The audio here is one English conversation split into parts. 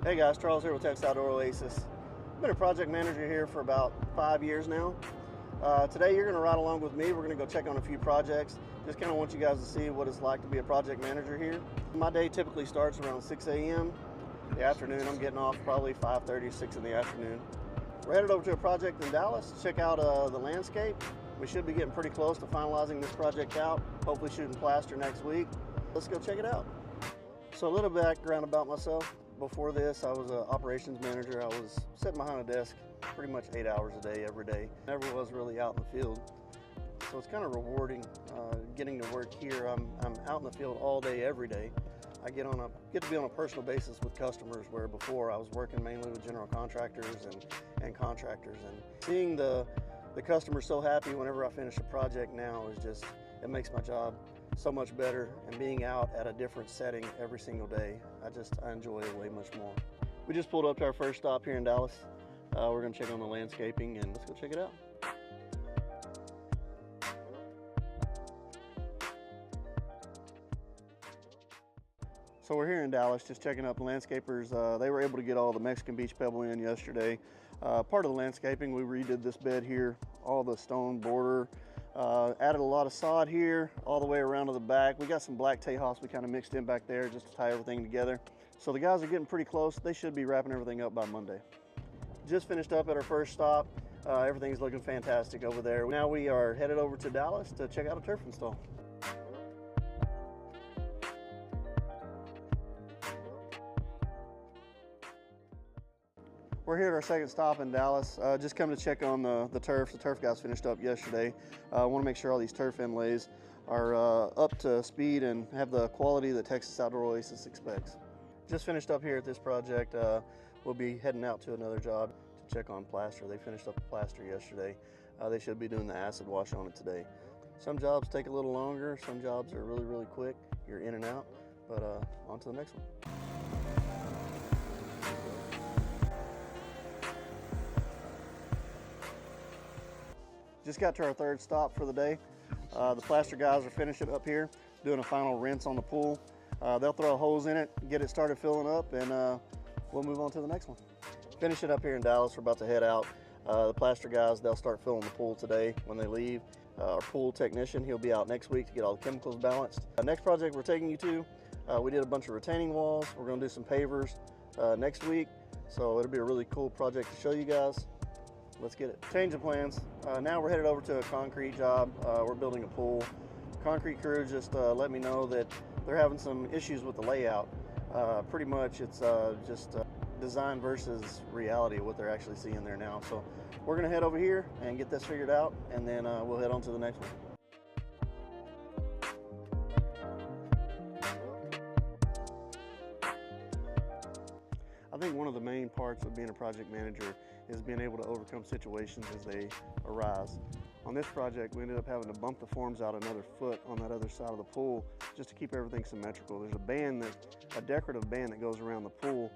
Hey guys, Charles here with Textile Door Oasis. I've been a project manager here for about 5 years now. Today you're going to ride along with me. We're going to go check on a few projects. Just kind of want you guys to see what it's like to be a project manager here. My day typically starts around 6 a.m. The afternoon I'm getting off probably 5:30, 6 in the afternoon. We're headed over to a project in Dallas to check out the landscape. We should be getting pretty close to finalizing this project out, hopefully shooting plaster next week. Let's go check it out. So a little background about myself. Before this, I was an operations manager. I was sitting behind a desk pretty much 8 hours a day, every day. Never was really out in the field. So it's kind of rewarding getting to work here. I'm out in the field all day, every day. I get to be on a personal basis with customers, where before I was working mainly with general contractors and contractors. And seeing the customers so happy whenever I finish a project now is just, it makes my job so much better, and being out at a different setting every single day, I enjoy it way much more. We just pulled up to our first stop here in Dallas. We're going to check on the landscaping, and let's go check it out. So we're here in Dallas just checking up the landscapers. They were able to get all the Mexican beach pebble in yesterday. Part of the landscaping, we redid this bed here, all the stone border. Added a lot of sod here all the way around to the back. We got some black Tejas we kind of mixed in back there just to tie everything together. So the guys are getting pretty close. They should be wrapping everything up by Monday. Just finished up at our first stop. Everything's looking fantastic over there. Now we are headed over to Dallas to check out a turf install. We're here at our second stop in Dallas. Just come to check on the turf. The turf guys finished up yesterday. I want to make sure all these turf inlays are up to speed and have the quality that Texas Outdoor Oasis expects. Just finished up here at this project. We'll be heading out to another job to check on plaster. They finished up the plaster yesterday. They should be doing the acid wash on it today. Some jobs take a little longer. Some jobs are really, really quick. You're in and out, but on to the next one. Just got to our third stop for the day. The plaster guys are finishing up here, doing a final rinse on the pool. They'll throw a hose in it, get it started filling up, and we'll move on to the next one. Finish it up here in Dallas. We're about to head out. The plaster guys, they'll start filling the pool today when they leave. Our pool technician, he'll be out next week to get all the chemicals balanced. Next project we're taking you to, we did a bunch of retaining walls. We're going to do some pavers next week, so it'll be a really cool project to show you guys. Let's get it. Change of plans. Now we're headed over to a concrete job. We're building a pool. Concrete crew just let me know that they're having some issues with the layout. Pretty much it's just design versus reality, what they're actually seeing there now. So we're gonna head over here and get this figured out, and then we'll head on to the next one. I think one of the main parts of being a project manager is being able to overcome situations as they arise. On this project, we ended up having to bump the forms out another foot on that other side of the pool just to keep everything symmetrical. There's a decorative band that goes around the pool,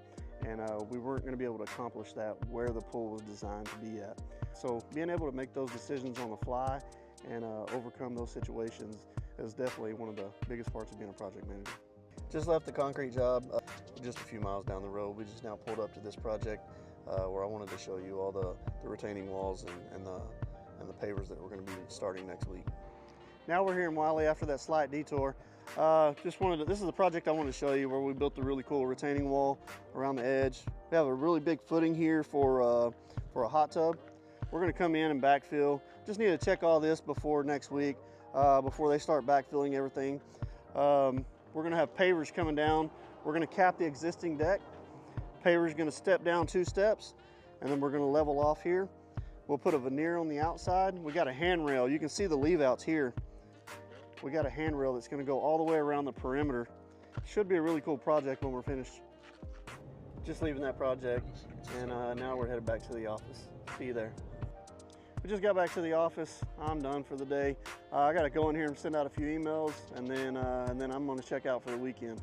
and we weren't going to be able to accomplish that where the pool was designed to be at. So being able to make those decisions on the fly and overcome those situations is definitely one of the biggest parts of being a project manager. Just left the concrete job just a few miles down the road. We just now pulled up to this project where I wanted to show you all the retaining walls and the pavers that we're going to be starting next week. Now we're here in Wiley after that slight detour. This is the project I wanted to show you, where we built the really cool retaining wall around the edge. We have a really big footing here for a hot tub. We're going to come in and backfill. Just need to check all this before next week, before they start backfilling everything. We're going to have pavers coming down. We're going to cap the existing deck. Paver's going to step down 2 steps, and then we're going to level off here. We'll put a veneer on the outside. We got a handrail. You can see the leave outs here. We got a handrail that's going to go all the way around the perimeter. Should be a really cool project when we're finished. Just leaving that project, and now we're headed back to the office. See you there. We just got back to the office. I'm done for the day. I got to go in here and send out a few emails, and then I'm going to check out for the weekend.